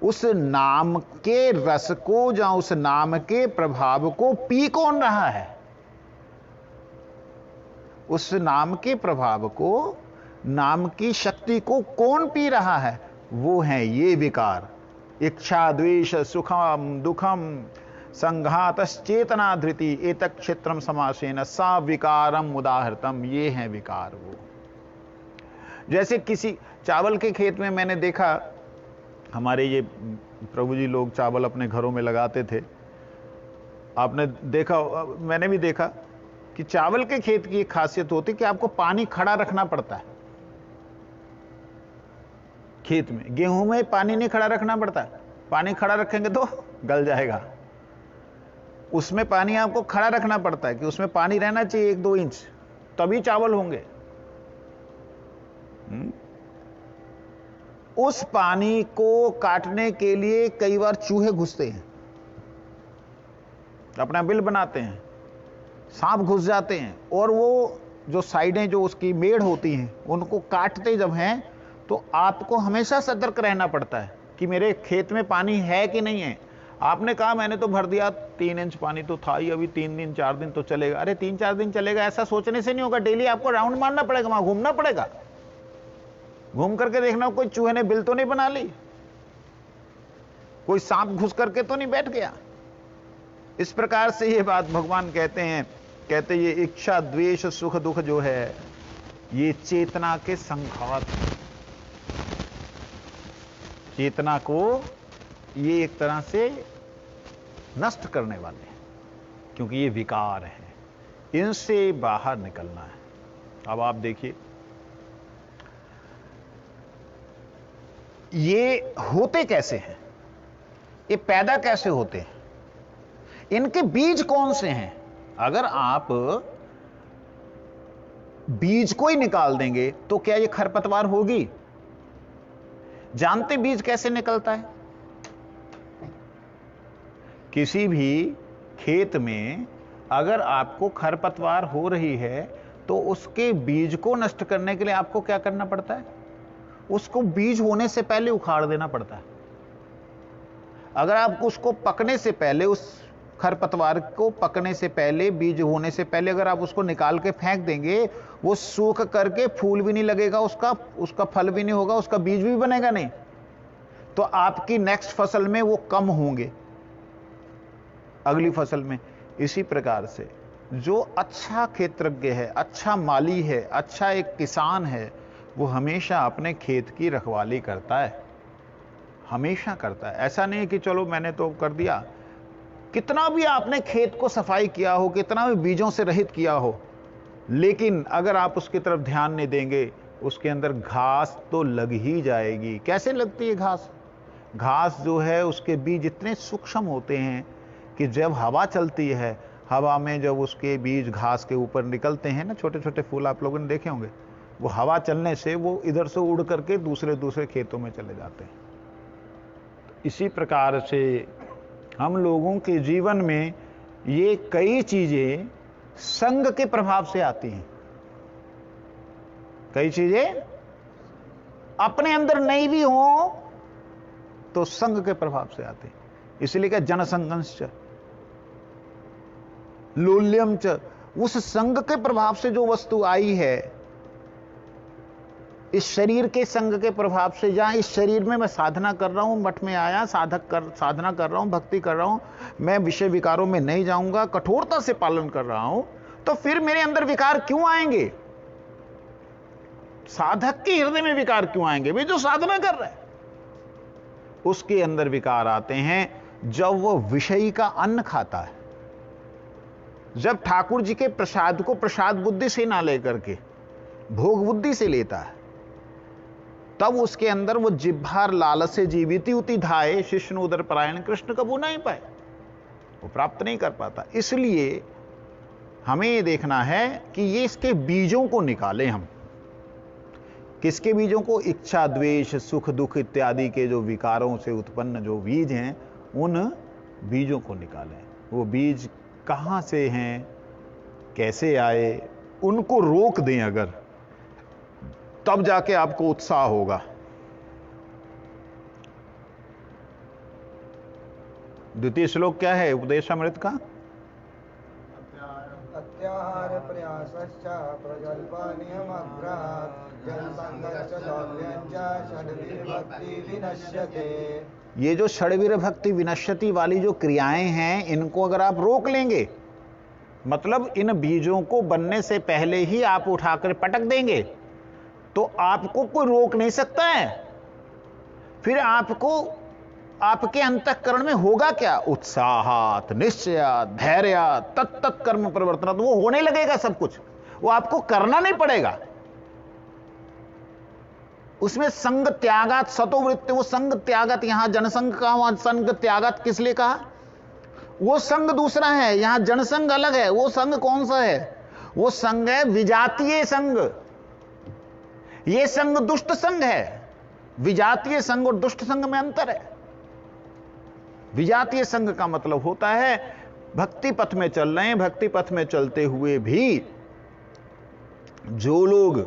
उस नाम के रस को या उस नाम के प्रभाव को पी कौन रहा है? उस नाम के प्रभाव को, नाम की शक्ति को कौन पी रहा है? वो है ये विकार। इच्छा द्वेष सुखम दुखम संघातश्चेतना धृति एतत् क्षेत्रम समासेन सा विकारम उदाहृतम। ये है विकार। वो जैसे किसी चावल के खेत में मैंने देखा, हमारे ये प्रभु जी लोग चावल अपने घरों में लगाते थे। आपने देखा, मैंने भी देखा कि चावल के खेत की एक खासियत होती है कि आपको पानी खड़ा रखना पड़ता है खेत में। गेहूं में पानी नहीं खड़ा रखना पड़ता। पानी खड़ा रखेंगे तो गल जाएगा। उसमें पानी आपको खड़ा रखना पड़ता है कि उसमें पानी रहना चाहिए 1-2 इंच, तभी चावल होंगे। उस पानी को काटने के लिए कई बार चूहे घुसते हैं, अपना बिल बनाते हैं, सांप घुस जाते हैं, और वो जो साइडें जो उसकी मेड़ होती हैं उनको काटते जब हैं तो आपको हमेशा सतर्क रहना पड़ता है कि मेरे खेत में पानी है कि नहीं है। आपने कहा मैंने तो भर दिया, 3 इंच पानी तो था ही, अभी 3 दिन 4 दिन तो चलेगा। अरे 3-4 दिन चलेगा ऐसा सोचने से नहीं होगा। डेली आपको राउंड मारना पड़ेगा, वहां घूमना पड़ेगा, घूम करके देखना कोई चूहे ने बिल तो नहीं बना ली, कोई सांप घुस करके तो नहीं बैठ गया। इस प्रकार से ये बात भगवान कहते हैं, कहते ये इच्छा द्वेष सुख दुख जो है ये चेतना के संघात, चेतना को ये एक तरह से नष्ट करने वाले हैं, क्योंकि ये विकार हैं, इनसे बाहर निकलना है। अब आप देखिए ये होते कैसे हैं, ये पैदा कैसे होते हैं, इनके बीज कौन से हैं। अगर आप बीज को ही निकाल देंगे तो क्या ये खरपतवार होगी? जानते बीज कैसे निकलता है? किसी भी खेत में अगर आपको खरपतवार हो रही है तो उसके बीज को नष्ट करने के लिए आपको क्या करना पड़ता है? उसको बीज होने से पहले उखाड़ देना पड़ता है। अगर आप उसको पकने से पहले, उस खरपतवार को पकने से पहले, बीज होने से पहले अगर आप उसको निकाल के फेंक देंगे, वो सूख करके फूल भी नहीं लगेगा, उसका फल भी नहीं होगा, उसका बीज भी बनेगा नहीं, तो आपकी नेक्स्ट फसल में वो कम होंगे, अगली फसल में। इसी प्रकार से जो अच्छा क्षेत्रज्ञ है, अच्छा माली है, अच्छा एक किसान है, वो हमेशा अपने खेत की रखवाली करता है, हमेशा करता है। ऐसा नहीं कि चलो मैंने तो कर दिया, कितना भी आपने खेत को सफाई किया हो, कितना भी बीजों से रहित किया हो, लेकिन अगर आप उसकी तरफ ध्यान नहीं देंगे, उसके अंदर घास तो लग ही जाएगी। कैसे लगती है घास? घास जो है उसके बीज इतने सूक्ष्म होते हैं कि जब हवा चलती है, हवा में जब उसके बीज घास के ऊपर निकलते हैं ना, छोटे छोटे फूल आप लोगों ने देखे होंगे, वो हवा चलने से वो इधर से उड़ करके दूसरे खेतों में चले जाते हैं। इसी प्रकार से हम लोगों के जीवन में ये कई चीजें संग के प्रभाव से आती हैं, कई चीजें अपने अंदर नहीं भी हो तो संग के प्रभाव से आती हैं। इसलिए क्या जनसंगंश्च लोल्यम च, उस संग के प्रभाव से जो वस्तु आई है, इस शरीर के संग के प्रभाव से, जहां इस शरीर में मैं साधना कर रहा हूं, मठ में आया साधना कर रहा हूं, भक्ति कर रहा हूं, मैं विषय विकारों में नहीं जाऊंगा, कठोरता से पालन कर रहा हूं, तो फिर मेरे अंदर विकार क्यों आएंगे? साधक के हृदय में विकार क्यों आएंगे? भाई जो साधना कर रहा है उसके अंदर विकार आते हैं जब वो विषयी का अन्न खाता है, जब ठाकुर जी के प्रसाद को प्रसाद बुद्धि से ना लेकर के भोग बुद्धि से लेता है, तब उसके अंदर वो जिह्वार लालच से जीविती उति धाये शिष्य उदर परायण कृष्ण कबू नहीं पाए, वो प्राप्त नहीं कर पाता। इसलिए हमें ये देखना है कि ये इसके बीजों को निकालें हम। किसके बीजों को? इच्छा द्वेष सुख दुख इत्यादि के जो विकारों से उत्पन्न जो बीज हैं, उन बीजों को निकालें। वो बीज कहां से हैं, कैसे आए, उनको रोक दें अगर, तब जाके आपको उत्साह होगा। द्वितीय श्लोक क्या है उपदेशामृत का? प्रत्याहार प्रयासश्च प्रजल्पनियमग्रहात् जनसंगश्च दौर्यञ्च षड्विभक्ति विनश्यते। ये जो षड्वीर भक्ति विनश्यति वाली जो क्रियाएं हैं, इनको अगर आप रोक लेंगे, मतलब इन बीजों को बनने से पहले ही आप उठाकर पटक देंगे, तो आपको कोई रोक नहीं सकता है। फिर आपको आपके अंतःकरण में होगा क्या? उत्साहात, निश्चयात, धैर्यात, तत्त कर्म प्रवर्तनात्, वो होने लगेगा सब कुछ, वो आपको करना नहीं पड़ेगा। उसमें संग त्यागात सतोवृत्ति, वो संग त्यागात, यहां जनसंग का, वहां संग त्यागात किस लिए कहा? वो संग दूसरा है, यहां जनसंग अलग है। वो संग कौन सा है? वो संग है विजातीय संग। ये संग दुष्ट संग है। विजातीय संग और दुष्ट संग में अंतर है। विजातीय संग का मतलब होता है भक्ति पथ में चल रहे हैं, भक्ति पथ में चलते हुए भी जो लोग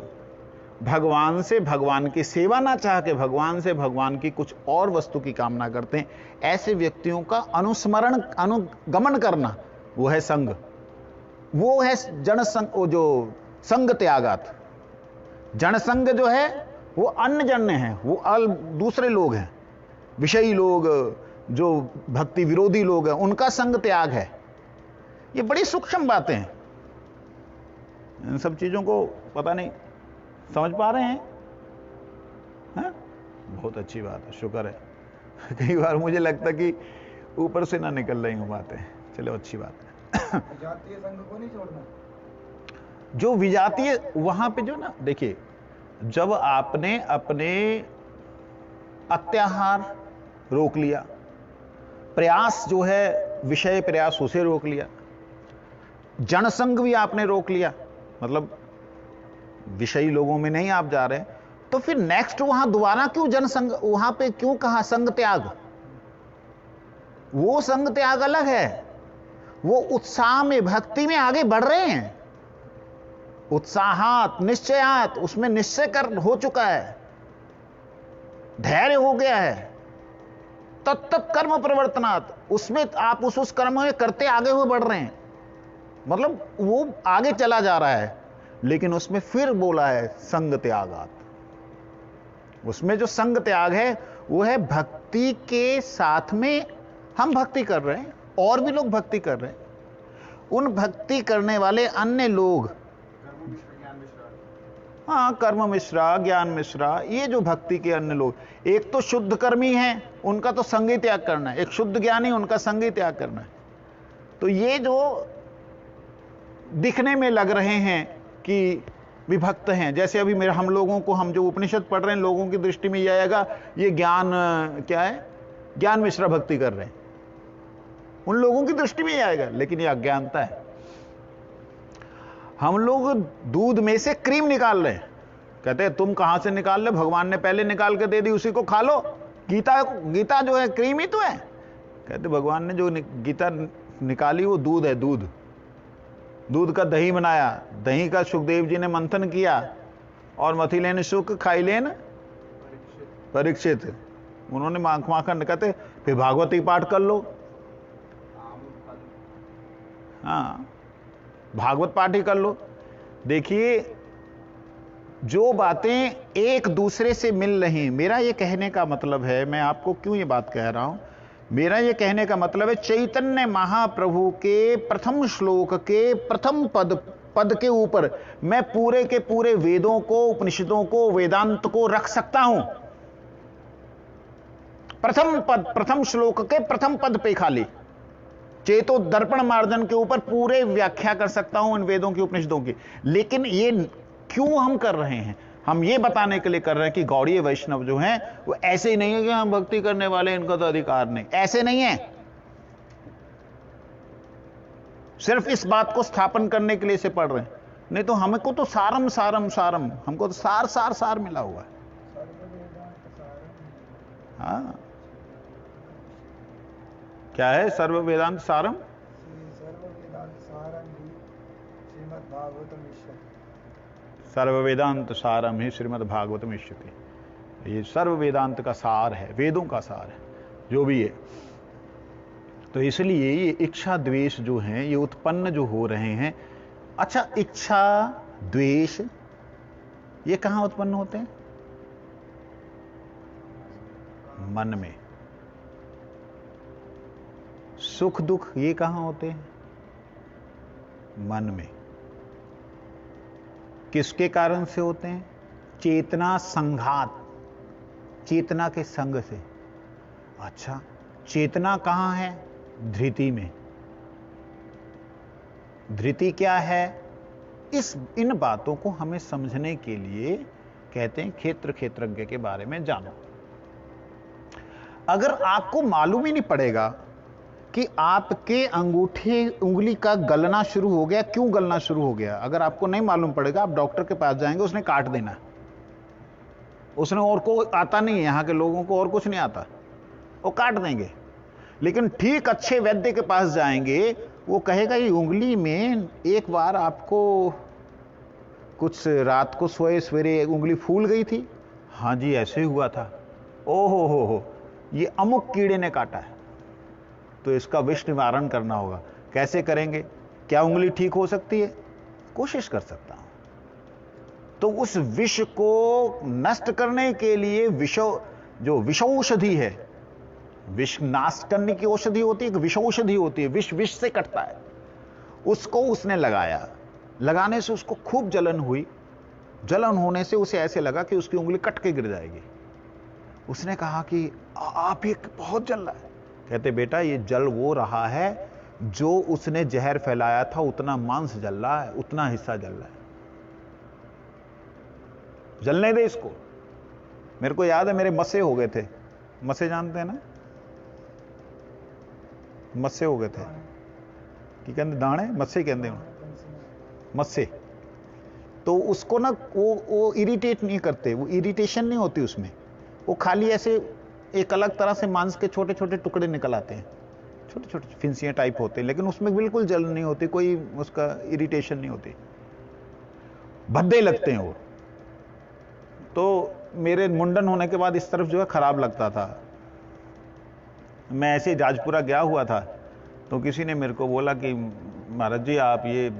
भगवान से भगवान की सेवा ना चाह के भगवान से भगवान की कुछ और वस्तु की कामना करते हैं, ऐसे व्यक्तियों का अनुस्मरण, अनुगमन करना, वो है संग। वो है जनसंग, वो जो संग त्यागात। जनसंग जो है वो अन्य जन्य है, वो दूसरे लोग हैं, विषयी लोग, जो भक्ति विरोधी लोग हैं, उनका संग त्याग है। ये बड़ी सूक्ष्म बातें हैं। इन सब चीजों को पता नहीं समझ पा रहे हैं? हाँ? बहुत अच्छी बात है, शुक्र है। कई बार मुझे लगता कि ऊपर से ना निकल रही हूं बातें। चलो अच्छी बात है। विजातीय संघ को नहीं छोड़ना। जो विजातीय, वहां पे जो ना, देखिए, जब आपने अपने अत्याहार रोक लिया, प्रयास जो है विषय प्रयास, उसे रोक लिया, जनसंग भी आपने रोक लिया, मतलब विषयी लोगों में नहीं आप जा रहे, तो फिर नेक्स्ट वहां दोबारा क्यों जनसंग, वहां पे क्यों कहा संग त्याग? वो संग त्याग अलग है। वो उत्साह में, भक्ति में आगे बढ़ रहे हैं, उत्साहात, निश्चयात, उसमें निश्चय कर हो चुका है, धैर्य हो गया है, तत्त कर्म प्रवर्तनात्, उसमें आप उस कर्म में करते आगे हुए बढ़ रहे हैं, मतलब वो आगे चला जा रहा है। लेकिन उसमें फिर बोला है संग त्यागात। उसमें जो संग त्याग है वो है भक्ति के साथ में हम भक्ति कर रहे हैं, और भी लोग भक्ति कर रहे हैं, उन भक्ति करने वाले अन्य लोग, हाँ, कर्म मिश्रा, ज्ञान मिश्रा, ये जो भक्ति के अन्य लोग, एक तो शुद्ध कर्मी हैं, उनका तो संग ही त्याग करना है, एक शुद्ध ज्ञानी, उनका संग ही त्याग करना है। तो ये जो दिखने में लग रहे हैं कि विभक्त हैं, जैसे अभी मेरे हम लोगों को, हम जो उपनिषद पढ़ रहे हैं, लोगों की दृष्टि में यह आएगा ये ज्ञान क्या है, ज्ञान मिश्रा भक्ति कर रहे हैं, उन लोगों की दृष्टि में यह आएगा, लेकिन यह अज्ञानता है। हम लोग दूध में से क्रीम निकाल रहे हैं, कहते हैं तुम कहां से निकाल रहे, भगवान ने पहले निकाल के दे दी, उसी को खा लो। गीता जो है क्रीम ही तो है। कहते भगवान ने जो गीता निकाली वो दूध है, दूध का दही बनाया, दही का सुखदेव जी ने मंथन किया, और मथी लेन सुख खाई लेन परीक्षित, उन्होंने माखन, कहते फिर भागवती पाठ कर लो। हाँ, भागवत पाठ ही कर लो। देखिए, जो बातें एक दूसरे से मिल रही, मेरा ये कहने का मतलब है, मैं आपको क्यों ये बात कह रहा हूं, मेरा ये कहने का मतलब है, चैतन्य महाप्रभु के प्रथम श्लोक के प्रथम पद के ऊपर मैं पूरे के पूरे वेदों को, उपनिषदों को, वेदांत को रख सकता हूं। प्रथम श्लोक के प्रथम पद पे खाली चेतो दर्पण मार्जन के ऊपर पूरे व्याख्या कर सकता हूं इन वेदों की, उपनिषदों की। लेकिन ये क्यों हम कर रहे हैं? हम ये बताने के लिए कर रहे हैं कि गौड़ीय वैष्णव जो हैं वो ऐसे ही नहीं है कि हम भक्ति करने वाले, इनका तो अधिकार नहीं, ऐसे नहीं है। सिर्फ इस बात को स्थापन करने के लिए इसे पढ़ रहे हैं, नहीं तो हमको तो सारम सारम सारम, हमको तो सार सार सार मिला हुआ है। हाँ, क्या है सर्व वेदांत सारम? सर्व वेदांत सारम ही श्रीमद् भागवतम इष्यते। सर्व वेदांत सारम ही श्रीमद् भागवतम इष्यते। ये सर्व वेदांत का सार है, वेदों का सार है, जो भी है। तो इसलिए ये इच्छा द्वेष जो हैं, ये उत्पन्न जो हो रहे हैं, अच्छा, इच्छा, द्वेष, ये कहां उत्पन्न होते हैं? मन में। सुख दुख ये कहां होते हैं? मन में। किसके कारण से होते हैं? चेतना संघात, चेतना के संग से। अच्छा, चेतना कहां है? धृति में। धृति क्या है? इन बातों को हमें समझने के लिए कहते हैं क्षेत्र क्षेत्रज्ञ के बारे में जानो। अगर आपको मालूम ही नहीं पड़ेगा कि आपके अंगूठे उंगली का गलना शुरू हो गया, क्यों गलना शुरू हो गया, अगर आपको नहीं मालूम पड़ेगा, आप डॉक्टर के पास जाएंगे, उसने काट देना। उसने और को आता नहीं है, यहां के लोगों को और कुछ नहीं आता, वो काट देंगे। लेकिन ठीक अच्छे वैद्य के पास जाएंगे, वो कहेगा ये उंगली में एक बार आपको कुछ रात को सोए सवेरे उंगली फूल गई थी। हाँ जी, ऐसे हुआ था। ओहो हो, ये अमुक कीड़े ने काटा है, तो इसका विष निवारण करना होगा। कैसे करेंगे? क्या उंगली ठीक हो सकती है? कोशिश कर सकता हूं। तो उस विष को नष्ट करने के लिए जो विषौषधि है, विष नाश करने की औषधि होती है, एक विषौषधि होती है, विष से कटता है, उसको उसने लगाया। लगाने से उसको खूब जलन हुई। जलन होने से उसे ऐसे लगा कि उसकी उंगली कट के गिर जाएगी। उसने कहा कि आप ये बहुत जल रहा है। कहते बेटा, ये जल वो रहा है जो उसने जहर फैलाया था, उतना मांस जल रहा है, उतना हिस्सा जल रहा है। जलने दे इसको। मेरे को याद है, मेरे मस्से हो गए थे। मस्से जानते हैं ना? मस्से हो गए थे कि कहते दाने, मस्से कहते हैं मस्से। तो उसको ना वो इरिटेट नहीं करते, वो इरिटेशन नहीं होती उसमें, वो खाली ऐसे एक अलग तरह से मांस के छोटे छोटे टुकड़े निकल आते हैं, छोटे छोटे फिंसियां टाइप होते हैं, लेकिन उसमें बिल्कुल जलन नहीं होती, कोई उसका इरिटेशन नहीं होती, भद्दे लगते हैं वो। तो मेरे मुंडन होने के बाद इस तरफ जो है खराब लगता था। मैं ऐसे जाजपुरा गया हुआ था, तो किसी ने मेरे को बोला कि महाराज जी आप ये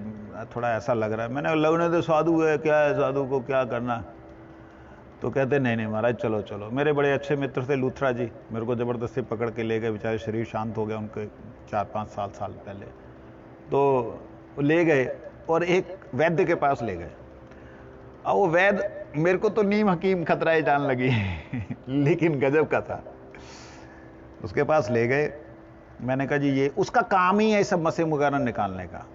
थोड़ा ऐसा लग रहा है। मैंने लगने तो साधु है, क्या है साधु को क्या करना। तो कहते नहीं नहीं महाराज चलो चलो। मेरे बड़े अच्छे मित्र थे लूथरा जी, मेरे को ज़बरदस्ती पकड़ के ले गए। बेचारे शरीर शांत हो गया उनके 4-5 साल पहले। तो ले गए और एक वैद्य के पास ले गए। अब वो वैद्य, मेरे को तो नीम हकीम खतरा जान लगी लेकिन गजब का था। उसके पास ले गए, मैंने कहा जी ये उसका काम ही है सब मसे वगैरह निकालने का।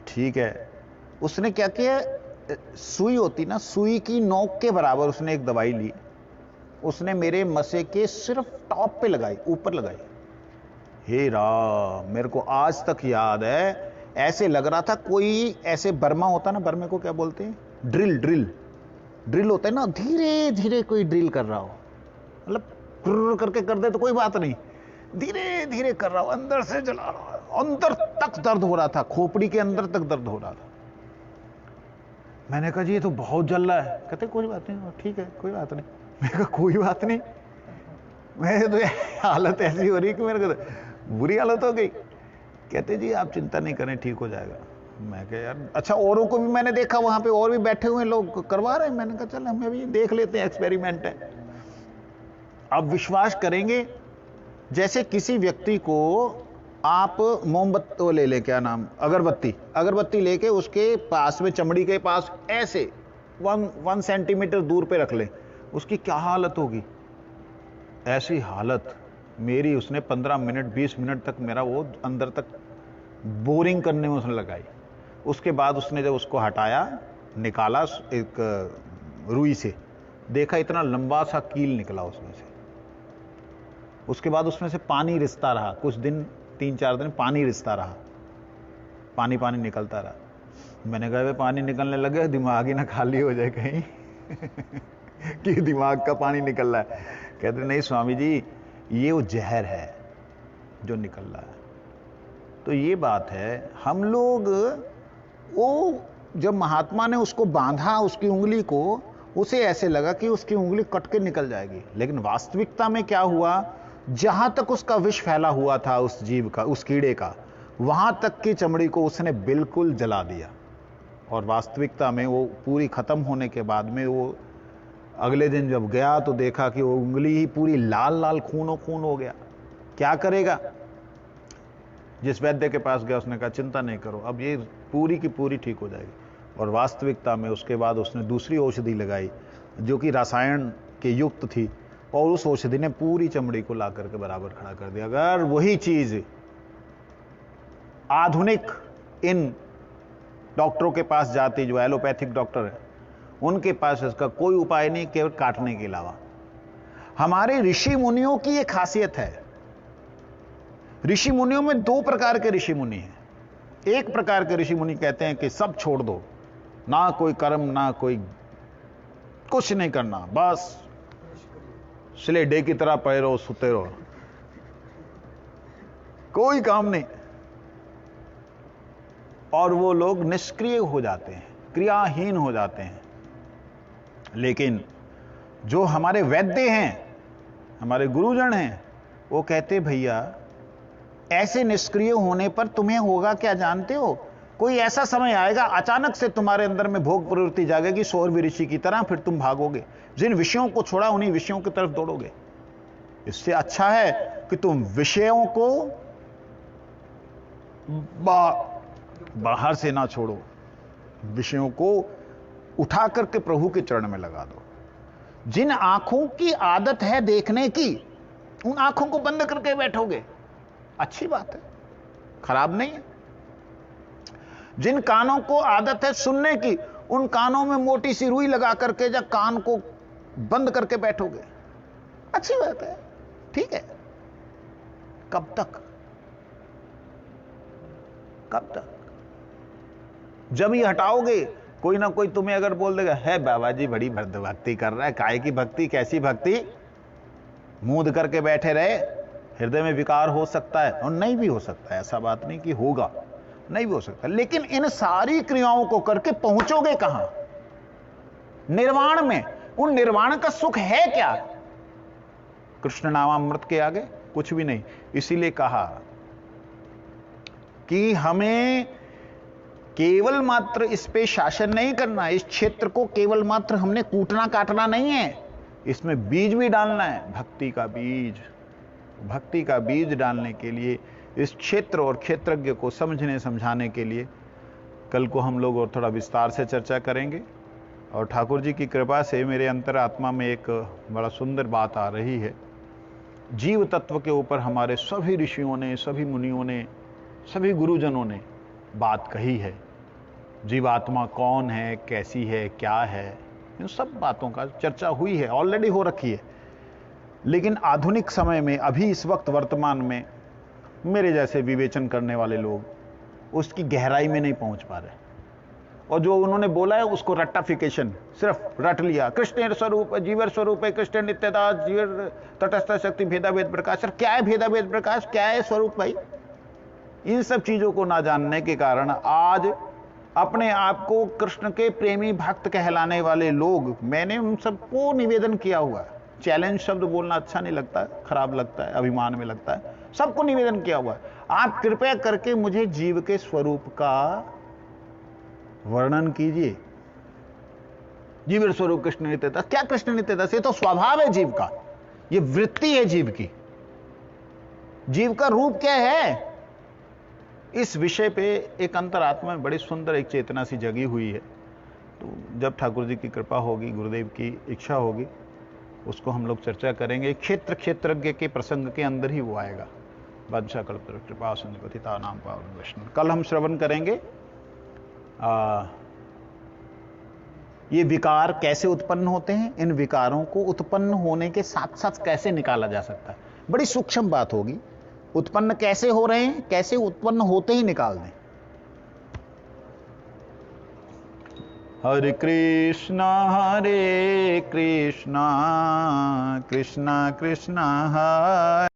ठीक है। उसने क्या किया, सुई होती ना, सुई की नोक के बराबर उसने एक दवाई ली, उसने मेरे मसे के सिर्फ टॉप पे लगाई, ऊपर लगाई। हे राम, मेरे को आज तक याद है, ऐसे लग रहा था कोई ऐसे बर्मा होता ना, बर्मे को क्या बोलते हैं, ड्रिल होता है ना, धीरे धीरे कोई ड्रिल कर रहा हो, मतलब करके कर दे तो कोई बात नहीं, धीरे धीरे कर रहा हो, अंदर से जला रहा है, अंदर तक दर्द हो रहा था, खोपड़ी के अंदर तक दर्द हो रहा था। मैंने कहा जी ये तो बहुत जल रहा है। कहते कोई बात नहीं, ठीक है कोई बात नहीं। मैंने कहा कोई बात नहीं, मेरे तो हालत ऐसी हो रही कि मेरे को बुरी हालत हो गई। कहते जी आप चिंता नहीं करें, ठीक हो जाएगा। मैं कहा यार अच्छा, औरों को भी मैंने देखा, वहां पे और भी बैठे हुए लोग करवा रहे हैं। मैंने कहा चल हमें भी देख लेते हैं, एक्सपेरिमेंट है। आप विश्वास करेंगे, जैसे किसी व्यक्ति को आप मोमबत्ती ले ले, क्या नाम, अगरबत्ती लेके उसके पास में, चमड़ी के पास ऐसे 1 सेंटीमीटर दूर पे रख ले, उसकी क्या हालत होगी। ऐसी हालत मेरी उसने 15 मिनट 20 मिनट तक मेरा वो अंदर तक बोरिंग करने में उसने लगाई। उसके बाद उसने जब उसको हटाया, निकाला एक रुई से, देखा इतना लंबा सा कील निकला उसमें से। उसके बाद उसमें से पानी रिसता रहा, कुछ दिन 3-4 दिन पानी रिसता रहा, पानी निकलता रहा। मैंने कहा पानी निकलने लगे, दिमाग ही ना खाली हो जाए कहीं कि दिमाग का पानी निकल रहा है। कहते नहीं स्वामी जी, ये वो जहर है जो निकल रहा है। तो ये बात है, हम लोग वो जब महात्मा ने उसको बांधा उसकी उंगली को, उसे ऐसे लगा कि उसकी उंगली कट के निकल जाएगी, लेकिन वास्तविकता में क्या हुआ, जहां तक उसका विष फैला हुआ था उस जीव का, उस कीड़े का, वहां तक की चमड़ी को उसने बिल्कुल जला दिया। और वास्तविकता में वो पूरी खत्म होने के बाद में वो अगले दिन जब गया तो देखा कि वो उंगली ही पूरी लाल लाल खूनो खून हो गया। क्या करेगा? जिस वैद्य के पास गया उसने कहा चिंता नहीं करो, अब ये पूरी की पूरी ठीक हो जाएगी। और वास्तविकता में उसके बाद उसने दूसरी औषधि लगाई जो कि रसायन के युक्त थी, और उस औषधि ने पूरी चमड़ी को ला करके बराबर खड़ा कर दिया। अगर वही चीज आधुनिक इन डॉक्टरों के पास जाती, जो एलोपैथिक डॉक्टर है, उनके पास इसका कोई उपाय नहीं केवल काटने के अलावा। हमारे ऋषि मुनियों की एक खासियत है, ऋषि मुनियों में दो प्रकार के ऋषि मुनि हैं। एक प्रकार के ऋषि मुनि कहते हैं कि सब छोड़ दो, ना कोई कर्म, ना कोई कुछ नहीं करना, बस स्लेडे की तरह पड़े रहो, सुते रहो, कोई काम नहीं। और वो लोग निष्क्रिय हो जाते हैं, क्रियाहीन हो जाते हैं। लेकिन जो हमारे वैद्य हैं, हमारे गुरुजन हैं, वो कहते भैया ऐसे निष्क्रिय होने पर तुम्हें होगा क्या जानते हो? कोई ऐसा समय आएगा अचानक से तुम्हारे अंदर में भोग प्रवृत्ति जागेगी, सौरभ ऋषि की तरह, फिर तुम भागोगे, जिन विषयों को छोड़ा उन्हीं विषयों की तरफ दौड़ोगे। इससे अच्छा है कि तुम विषयों को बाहर से ना छोड़ो, विषयों को उठा करके प्रभु के चरण में लगा दो। जिन आंखों की आदत है देखने की, उन आंखों को बंद करके बैठोगे, अच्छी बात है, खराब नहीं है। जिन कानों को आदत है सुनने की, उन कानों में मोटी सी रुई लगा करके जब कान को बंद करके बैठोगे, अच्छी बात है, ठीक है। कब तक? कब तक? जब ये हटाओगे, कोई ना कोई तुम्हें अगर बोल देगा है बाबा जी बड़ी भक्ति कर रहा है, काय की भक्ति, कैसी भक्ति, मूंद करके बैठे रहे, हृदय में विकार हो सकता है और नहीं भी हो सकता है, ऐसा बात नहीं कि होगा, नहीं भी हो सकता। लेकिन इन सारी क्रियाओं को करके पहुंचोगे कहां? निर्वाण में। उन निर्वाण का सुख है क्या? कृष्ण नामामृत के आगे कुछ भी नहीं। इसीलिए कहा कि हमें केवल मात्र इस पे शासन नहीं करना, इस क्षेत्र को केवल मात्र हमने कूटना काटना नहीं है, इसमें बीज भी डालना है, भक्ति का बीज। भक्ति का बीज डालने के लिए, इस क्षेत्र और क्षेत्रज्ञ को समझने समझाने के लिए कल को हम लोग और थोड़ा विस्तार से चर्चा करेंगे। और ठाकुर जी की कृपा से मेरे अंतरात्मा में एक बड़ा सुंदर बात आ रही है। जीव तत्व के ऊपर हमारे सभी ऋषियों ने, सभी मुनियों ने, सभी गुरुजनों ने बात कही है। जीवात्मा कौन है, कैसी है, क्या है, इन सब बातों का चर्चा हुई है, ऑलरेडी हो रखी है। लेकिन आधुनिक समय में, अभी इस वक्त वर्तमान में, मेरे जैसे विवेचन करने वाले लोग उसकी गहराई में नहीं पहुंच पा रहे, और जो उन्होंने बोला है उसको रट्टाफिकेशन, सिर्फ रट लिया। कृष्ण स्वरूप, जीवर स्वरूप है, कृष्ण नित्यदास, जीवर तटस्थ शक्ति, भेदा भेद प्रकाश। सर क्या है भेदा भेद प्रकाश, क्या है स्वरूप भाई? इन सब चीजों को ना जानने के कारण आज अपने आप को कृष्ण के प्रेमी भक्त कहलाने वाले लोग, मैंने उन सबको निवेदन किया हुआ है। चैलेंज शब्द बोलना अच्छा नहीं लगता है, खराब लगता है, अभिमान में लगता है। सबको निवेदन किया हुआ है, आप कृपया करके मुझे जीव के स्वरूप का वर्णन कीजिए। जीव स्वरूप कृष्ण नित्यदास। क्या कृष्ण नित्यदास? ये तो स्वभाव है जीव का, ये वृत्ति है जीव की। जीव का रूप क्या है? इस विषय पे एक अंतरात्मा में बड़ी सुंदर एक चेतना सी जगी हुई है। तो जब ठाकुर जी की कृपा होगी, गुरुदेव की इच्छा होगी, उसको हम लोग चर्चा करेंगे। क्षेत्र क्षेत्रज्ञ के प्रसंग के अंदर ही वो आएगा। बादशाह कल्प कृपा संपतिता नाम पावन वैष्णव। कल हम श्रवण करेंगे ये विकार कैसे उत्पन्न होते हैं, इन विकारों को उत्पन्न होने के साथ साथ कैसे निकाला जा सकता है। बड़ी सूक्ष्म बात होगी। उत्पन्न कैसे हो रहे हैं, कैसे उत्पन्न होते ही निकाल दें। हरे कृष्णा कृष्णा कृष्णा हरे